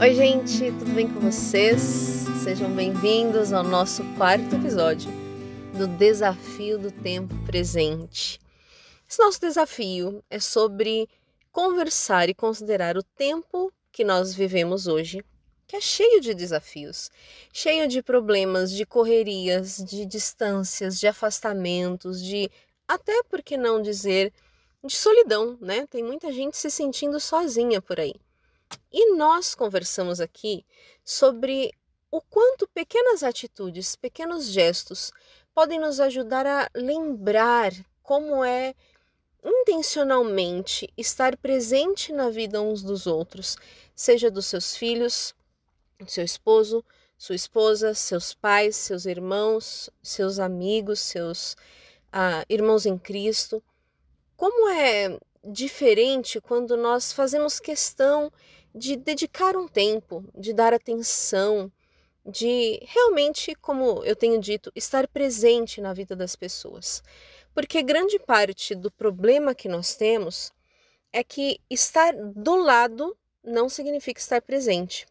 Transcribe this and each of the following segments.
Oi gente, tudo bem com vocês? Sejam bem-vindos ao nosso quarto episódio do Desafio do Tempo Presente. Esse nosso desafio é sobre conversar e considerar o tempo que nós vivemos hoje, que é cheio de desafios, cheio de problemas, de correrias, de distâncias, de afastamentos, até por que não dizer, de solidão, né? Tem muita gente se sentindo sozinha por aí. E nós conversamos aqui sobre o quanto pequenas atitudes, pequenos gestos podem nos ajudar a lembrar como é intencionalmente estar presente na vida uns dos outros, seja dos seus filhos, seu esposo, sua esposa, seus pais, seus irmãos, seus amigos, seus irmãos em Cristo. Como é diferente quando nós fazemos questão de dedicar um tempo, de dar atenção, de realmente, como eu tenho dito, estar presente na vida das pessoas. Porque grande parte do problema que nós temos é que estar do lado não significa estar presente.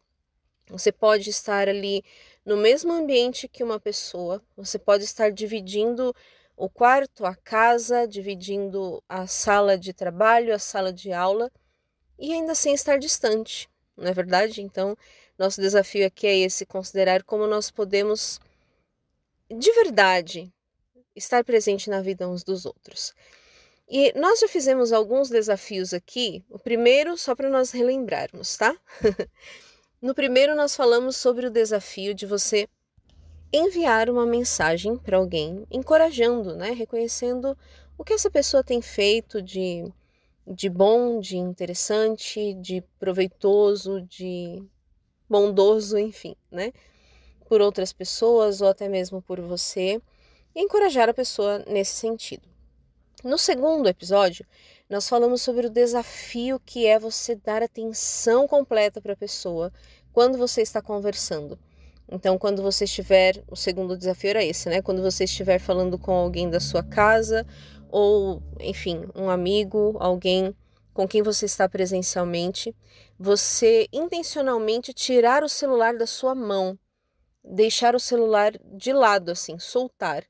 Você pode estar ali no mesmo ambiente que uma pessoa, você pode estar dividindo o quarto, a casa, dividindo a sala de trabalho, a sala de aula, e ainda assim estar distante, não é verdade? Então, nosso desafio aqui é esse, considerar como nós podemos, de verdade, estar presente na vida uns dos outros. E nós já fizemos alguns desafios aqui, o primeiro só para nós relembrarmos, tá? No primeiro nós falamos sobre o desafio de você enviar uma mensagem para alguém, encorajando, né? Reconhecendo o que essa pessoa tem feito de bom, de interessante, de proveitoso, de bondoso, enfim, né? Por outras pessoas ou até mesmo por você, e encorajar a pessoa nesse sentido. No segundo episódio, nós falamos sobre o desafio que é você dar atenção completa para a pessoa quando você está conversando. Então, quando você estiver, o segundo desafio era esse, né? Quando você estiver falando com alguém da sua casa ou, enfim, um amigo, alguém com quem você está presencialmente, você intencionalmente tirar o celular da sua mão, deixar o celular de lado, assim, soltar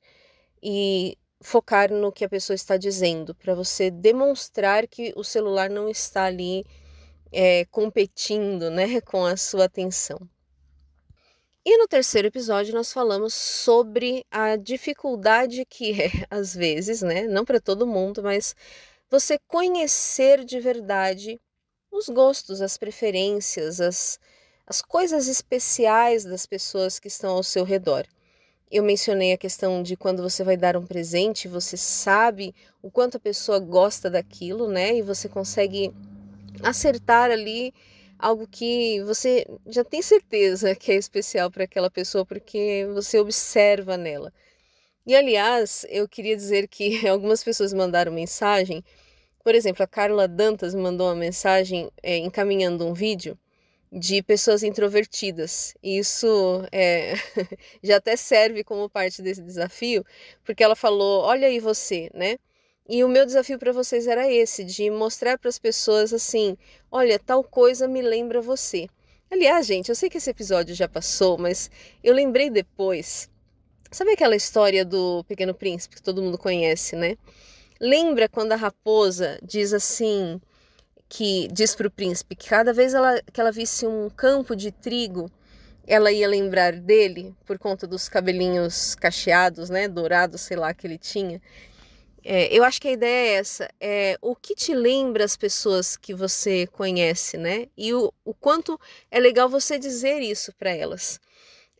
e focar no que a pessoa está dizendo, para você demonstrar que o celular não está ali competindo, né, com a sua atenção. E no terceiro episódio nós falamos sobre a dificuldade que é, às vezes, né, não para todo mundo, mas você conhecer de verdade os gostos, as preferências, as coisas especiais das pessoas que estão ao seu redor. Eu mencionei a questão de quando você vai dar um presente, você sabe o quanto a pessoa gosta daquilo, né, e você consegue acertar ali algo que você já tem certeza que é especial para aquela pessoa, porque você observa nela. E, aliás, eu queria dizer que algumas pessoas mandaram mensagem, por exemplo, a Carla Dantas me mandou uma mensagem encaminhando um vídeo de pessoas introvertidas. E isso já até serve como parte desse desafio, porque ela falou, olha aí você, né? E o meu desafio para vocês era esse, de mostrar para as pessoas assim, olha, tal coisa me lembra você. Aliás, gente, eu sei que esse episódio já passou, mas eu lembrei depois. Sabe aquela história do Pequeno Príncipe que todo mundo conhece, né? Lembra quando a raposa diz assim, que diz para o príncipe que cada vez que ela visse um campo de trigo, ela ia lembrar dele por conta dos cabelinhos cacheados, né, dourados, sei lá, que ele tinha. Eu acho que a ideia é essa, o que te lembra as pessoas que você conhece, né? E o quanto é legal você dizer isso para elas.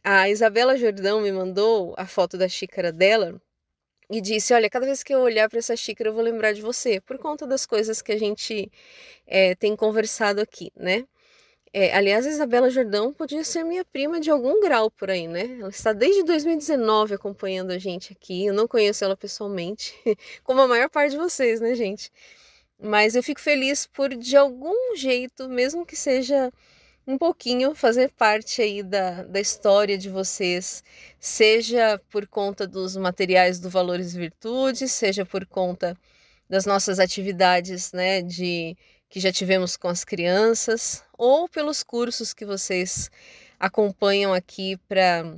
A Isabela Jordão me mandou a foto da xícara dela e disse, olha, cada vez que eu olhar para essa xícara eu vou lembrar de você, por conta das coisas que a gente tem conversado aqui, né? Aliás, a Isabela Jordão podia ser minha prima de algum grau por aí, né? Ela está desde 2019 acompanhando a gente aqui. Eu não conheço ela pessoalmente, como a maior parte de vocês, né, gente? Mas eu fico feliz por, de algum jeito, mesmo que seja um pouquinho, fazer parte aí da história de vocês, seja por conta dos materiais do Valores e Virtudes, seja por conta das nossas atividades, né, que já tivemos com as crianças, ou pelos cursos que vocês acompanham aqui para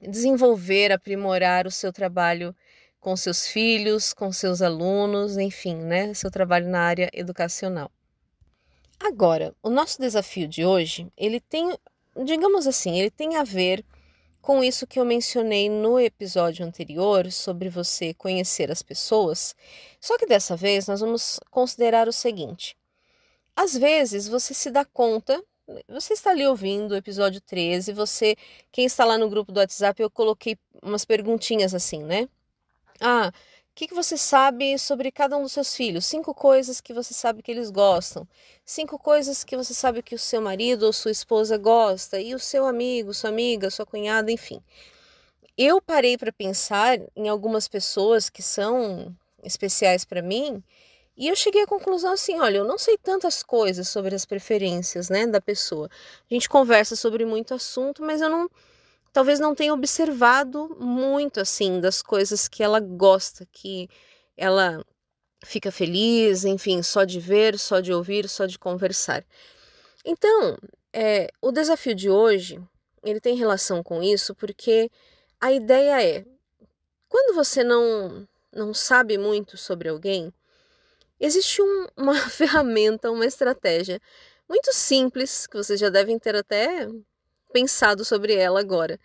desenvolver, aprimorar o seu trabalho com seus filhos, com seus alunos, enfim, né? Seu trabalho na área educacional. Agora, o nosso desafio de hoje, ele tem, digamos assim, ele tem a ver com isso que eu mencionei no episódio anterior sobre você conhecer as pessoas, só que dessa vez nós vamos considerar o seguinte: às vezes você se dá conta, você está ali ouvindo o episódio 13, quem está lá no grupo do WhatsApp, eu coloquei umas perguntinhas assim, né? O que você sabe sobre cada um dos seus filhos? 5 coisas que você sabe que eles gostam. 5 coisas que você sabe que o seu marido ou sua esposa gosta. E o seu amigo, sua amiga, sua cunhada, enfim. Eu parei para pensar em algumas pessoas que são especiais para mim. E eu cheguei à conclusão assim, olha, eu não sei tantas coisas sobre as preferências, né, da pessoa. A gente conversa sobre muito assunto, mas talvez não tenha observado muito, assim, das coisas que ela gosta, que ela fica feliz, enfim, só de ver, só de ouvir, só de conversar. Então, o desafio de hoje, ele tem relação com isso, porque a ideia é, quando você não sabe muito sobre alguém, existe uma ferramenta, uma estratégia muito simples, que vocês já devem ter até pensado sobre ela agora,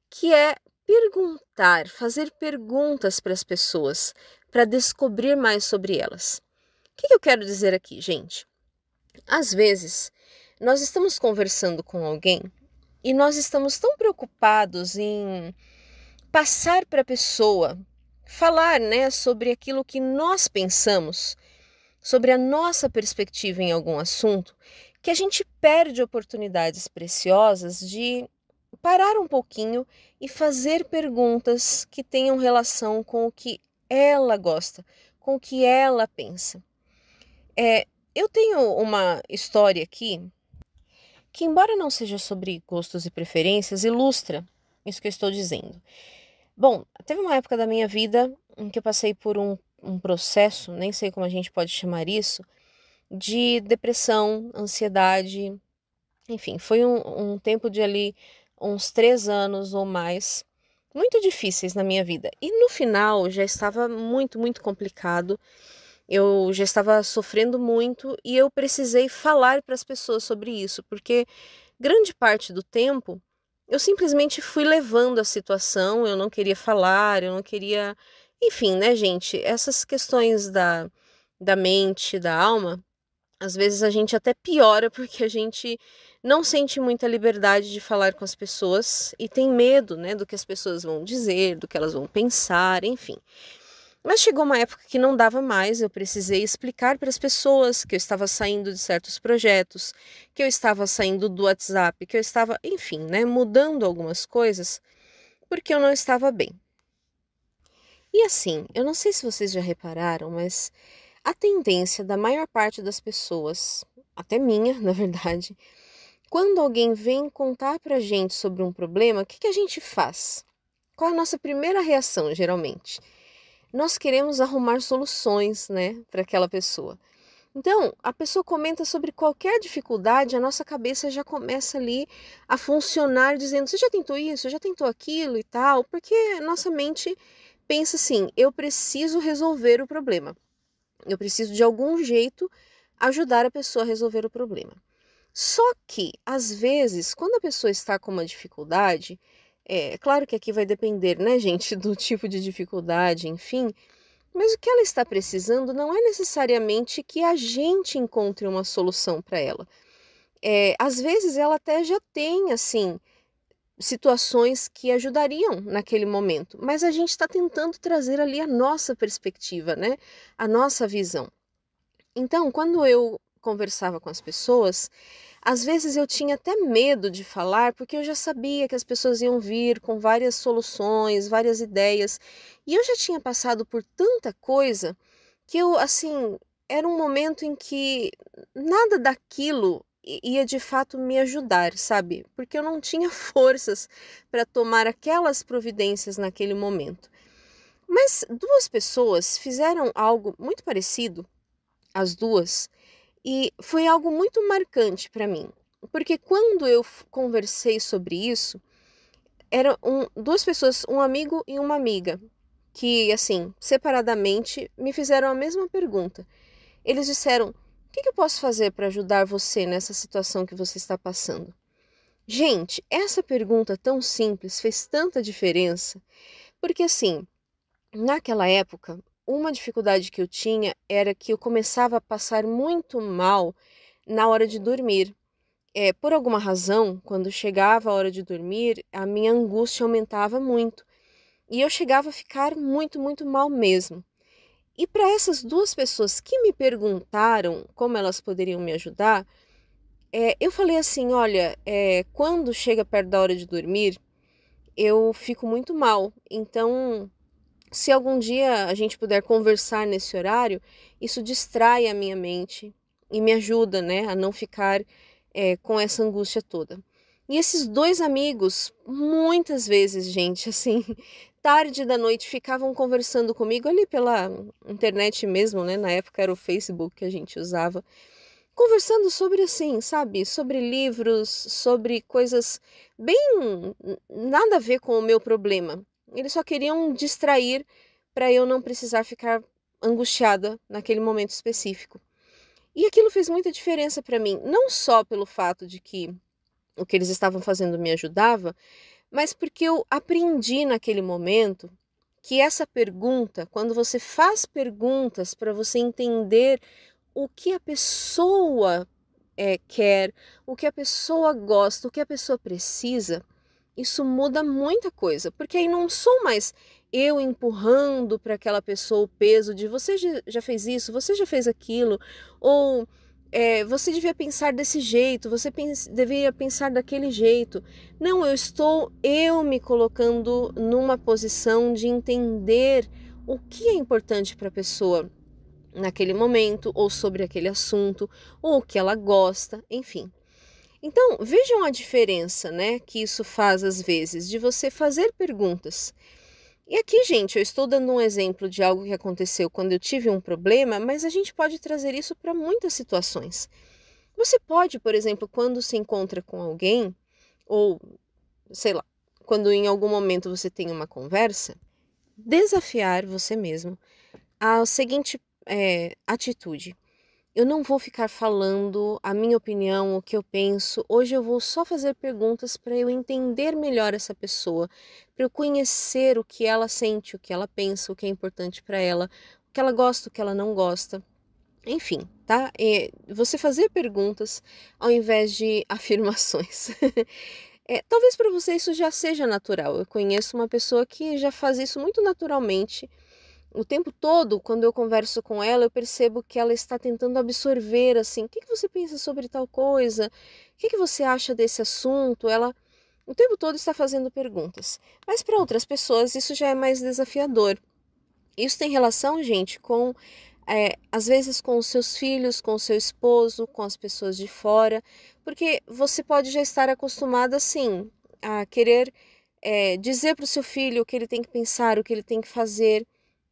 que é perguntar, fazer perguntas para as pessoas, para descobrir mais sobre elas. O que eu quero dizer aqui, gente? Às vezes, nós estamos conversando com alguém e nós estamos tão preocupados em passar para a pessoa, falar, né, sobre aquilo que nós pensamos, sobre a nossa perspectiva em algum assunto, que a gente perde oportunidades preciosas de parar um pouquinho e fazer perguntas que tenham relação com o que ela gosta, com o que ela pensa. Eu tenho uma história aqui que, embora não seja sobre gostos e preferências, ilustra isso que eu estou dizendo. Bom, teve uma época da minha vida em que eu passei por um processo, nem sei como a gente pode chamar isso, de depressão, ansiedade, enfim, foi um tempo de ali uns 3 anos ou mais, muito difíceis na minha vida. E no final já estava muito, muito complicado, eu já estava sofrendo muito e eu precisei falar para as pessoas sobre isso, porque grande parte do tempo eu simplesmente fui levando a situação, eu não queria falar, eu não queria. Enfim, né, gente? Essas questões da mente, da alma, às vezes a gente até piora porque a gente não sente muita liberdade de falar com as pessoas e tem medo, né, do que as pessoas vão dizer, do que elas vão pensar, enfim. Mas chegou uma época que não dava mais, eu precisei explicar para as pessoas que eu estava saindo de certos projetos, que eu estava saindo do WhatsApp, que eu estava, enfim, né, mudando algumas coisas, porque eu não estava bem. E assim, eu não sei se vocês já repararam, mas a tendência da maior parte das pessoas, até minha, na verdade, quando alguém vem contar pra gente sobre um problema, o que a gente faz? Qual a nossa primeira reação, geralmente? Nós queremos arrumar soluções, né, para aquela pessoa. Então, a pessoa comenta sobre qualquer dificuldade, a nossa cabeça já começa ali a funcionar dizendo: você já tentou isso? Já tentou aquilo e tal? Porque nossa mente pensa assim: eu preciso resolver o problema. Eu preciso de algum jeito ajudar a pessoa a resolver o problema. Só que, às vezes, quando a pessoa está com uma dificuldade, é claro que aqui vai depender, né, gente, do tipo de dificuldade, enfim, mas o que ela está precisando não é necessariamente que a gente encontre uma solução para ela. Às vezes ela até já tem, assim, situações que ajudariam naquele momento, mas a gente está tentando trazer ali a nossa perspectiva, né, a nossa visão. Então, quando eu conversava com as pessoas, às vezes eu tinha até medo de falar, porque eu já sabia que as pessoas iam vir com várias soluções, várias ideias, e eu já tinha passado por tanta coisa que eu, assim, era um momento em que nada daquilo ia de fato me ajudar, sabe? Porque eu não tinha forças para tomar aquelas providências naquele momento. Mas 2 pessoas fizeram algo muito parecido, as 2, E foi algo muito marcante para mim, porque quando eu conversei sobre isso, eram duas pessoas, um amigo e uma amiga, que, assim, separadamente, me fizeram a mesma pergunta. Eles disseram: o que eu posso fazer para ajudar você nessa situação que você está passando? Gente, essa pergunta tão simples fez tanta diferença, porque, assim, naquela época, uma dificuldade que eu tinha era que eu começava a passar muito mal na hora de dormir. Por alguma razão, quando chegava a hora de dormir, a minha angústia aumentava muito. E eu chegava a ficar muito, muito mal mesmo. E para essas duas pessoas que me perguntaram como elas poderiam me ajudar, eu falei assim: olha, quando chega perto da hora de dormir, eu fico muito mal. Então, se algum dia a gente puder conversar nesse horário, isso distrai a minha mente e me ajuda, né, a não ficar com essa angústia toda. E esses dois amigos, muitas vezes, gente, assim, tarde da noite, ficavam conversando comigo ali pela internet mesmo, né? Na época era o Facebook que a gente usava, conversando sobre assim, sabe? Sobre livros, sobre coisas bem nada a ver com o meu problema. Eles só queriam distrair para eu não precisar ficar angustiada naquele momento específico. E aquilo fez muita diferença para mim, não só pelo fato de que o que eles estavam fazendo me ajudava, mas porque eu aprendi naquele momento que essa pergunta, quando você faz perguntas para você entender o que a pessoa quer, o que a pessoa gosta, o que a pessoa precisa, isso muda muita coisa, porque aí não sou mais eu empurrando para aquela pessoa o peso de você já fez isso, você já fez aquilo, ou você devia pensar desse jeito, você deveria pensar daquele jeito. Não, eu estou me colocando numa posição de entender o que é importante para a pessoa naquele momento, ou sobre aquele assunto, ou o que ela gosta, enfim. Então, vejam a diferença, né, que isso faz às vezes, de você fazer perguntas. E aqui, gente, eu estou dando um exemplo de algo que aconteceu quando eu tive um problema, mas a gente pode trazer isso para muitas situações. Você pode, por exemplo, quando se encontra com alguém, ou sei lá, quando em algum momento você tem uma conversa, desafiar você mesmo a seguinte atitude: eu não vou ficar falando a minha opinião, o que eu penso. Hoje eu vou só fazer perguntas para eu entender melhor essa pessoa, para eu conhecer o que ela sente, o que ela pensa, o que é importante para ela, o que ela gosta, o que ela não gosta. Enfim, tá? Você fazer perguntas ao invés de afirmações. Talvez para você isso já seja natural. Eu conheço uma pessoa que já faz isso muito naturalmente. O tempo todo, quando eu converso com ela, eu percebo que ela está tentando absorver, assim, o que você pensa sobre tal coisa? O que você acha desse assunto? Ela o tempo todo está fazendo perguntas. Mas para outras pessoas isso já é mais desafiador. Isso tem relação, gente, com às vezes com os seus filhos, com o seu esposo, com as pessoas de fora, porque você pode já estar acostumada, assim, a querer dizer para o seu filho o que ele tem que pensar, o que ele tem que fazer,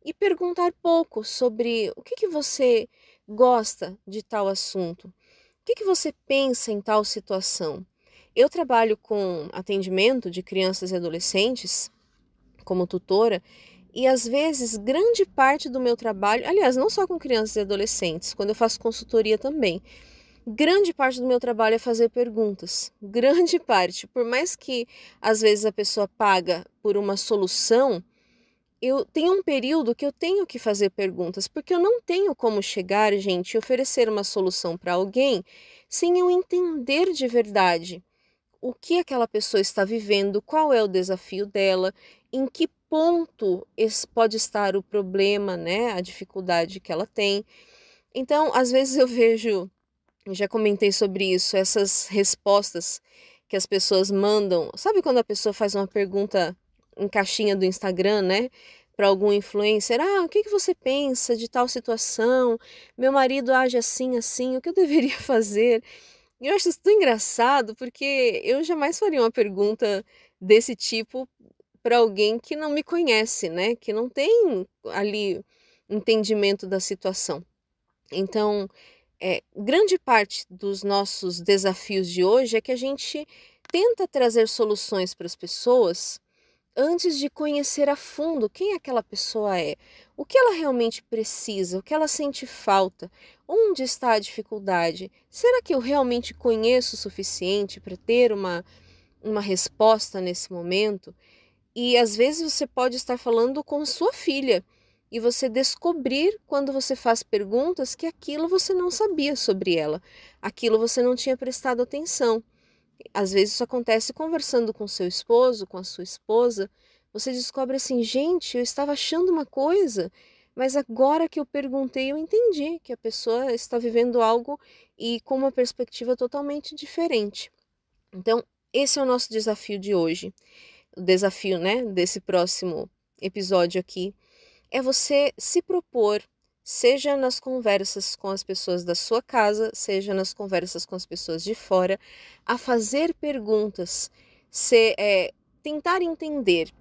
e perguntar pouco sobre o que você gosta de tal assunto, o que você pensa em tal situação. Eu trabalho com atendimento de crianças e adolescentes como tutora, e às vezes grande parte do meu trabalho, aliás, não só com crianças e adolescentes, quando eu faço consultoria também, grande parte do meu trabalho é fazer perguntas. Grande parte. Por mais que às vezes a pessoa paga por uma solução, eu tenho um período que eu tenho que fazer perguntas, porque eu não tenho como chegar, gente, e oferecer uma solução para alguém sem eu entender de verdade o que aquela pessoa está vivendo, qual é o desafio dela, em que ponto pode estar o problema, né, a dificuldade que ela tem. Então, às vezes eu vejo, já comentei sobre isso, essas respostas que as pessoas mandam. Sabe quando a pessoa faz uma pergunta em caixinha do Instagram, né? Para algum influencer, o que você pensa de tal situação? Meu marido age assim, assim, o que eu deveria fazer? E eu acho isso tão engraçado, porque eu jamais faria uma pergunta desse tipo para alguém que não me conhece, né? Que não tem ali entendimento da situação. Então, grande parte dos nossos desafios de hoje é que a gente tenta trazer soluções para as pessoas antes de conhecer a fundo quem aquela pessoa é, o que ela realmente precisa, o que ela sente falta, onde está a dificuldade. Será que eu realmente conheço o suficiente para ter uma resposta nesse momento? E às vezes você pode estar falando com sua filha e você descobrir, quando você faz perguntas, que aquilo você não sabia sobre ela, aquilo você não tinha prestado atenção. Às vezes isso acontece conversando com seu esposo, com a sua esposa. Você descobre assim: gente, eu estava achando uma coisa, mas agora que eu perguntei eu entendi que a pessoa está vivendo algo e com uma perspectiva totalmente diferente. Então, esse é o nosso desafio de hoje. O desafio, né, desse próximo episódio aqui é você se propor, seja nas conversas com as pessoas da sua casa, seja nas conversas com as pessoas de fora, a fazer perguntas, tentar entender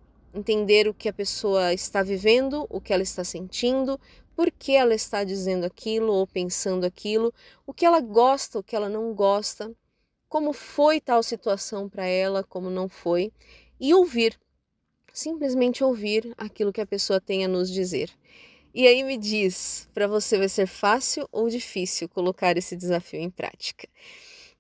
o que a pessoa está vivendo, o que ela está sentindo, por que ela está dizendo aquilo ou pensando aquilo, o que ela gosta, o que ela não gosta, como foi tal situação para ela, como não foi, e ouvir, simplesmente ouvir aquilo que a pessoa tem a nos dizer. E aí me diz, para você vai ser fácil ou difícil colocar esse desafio em prática?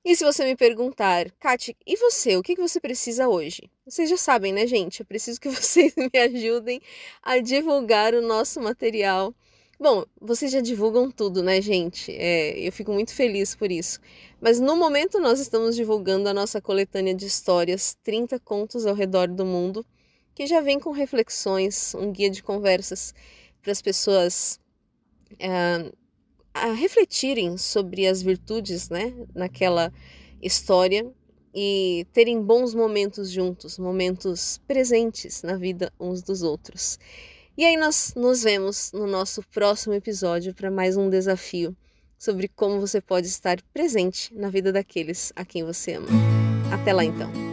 E se você me perguntar, Kati, e você, o que você precisa hoje? Vocês já sabem, né, gente? Eu preciso que vocês me ajudem a divulgar o nosso material. Bom, vocês já divulgam tudo, né, gente? Eu fico muito feliz por isso. Mas no momento nós estamos divulgando a nossa coletânea de histórias, 30 contos ao redor do mundo, que já vem com reflexões, um guia de conversas para as pessoas a refletirem sobre as virtudes, né, naquela história e terem bons momentos juntos, momentos presentes na vida uns dos outros. E aí nós nos vemos no nosso próximo episódio para mais um desafio sobre como você pode estar presente na vida daqueles a quem você ama. Até lá então!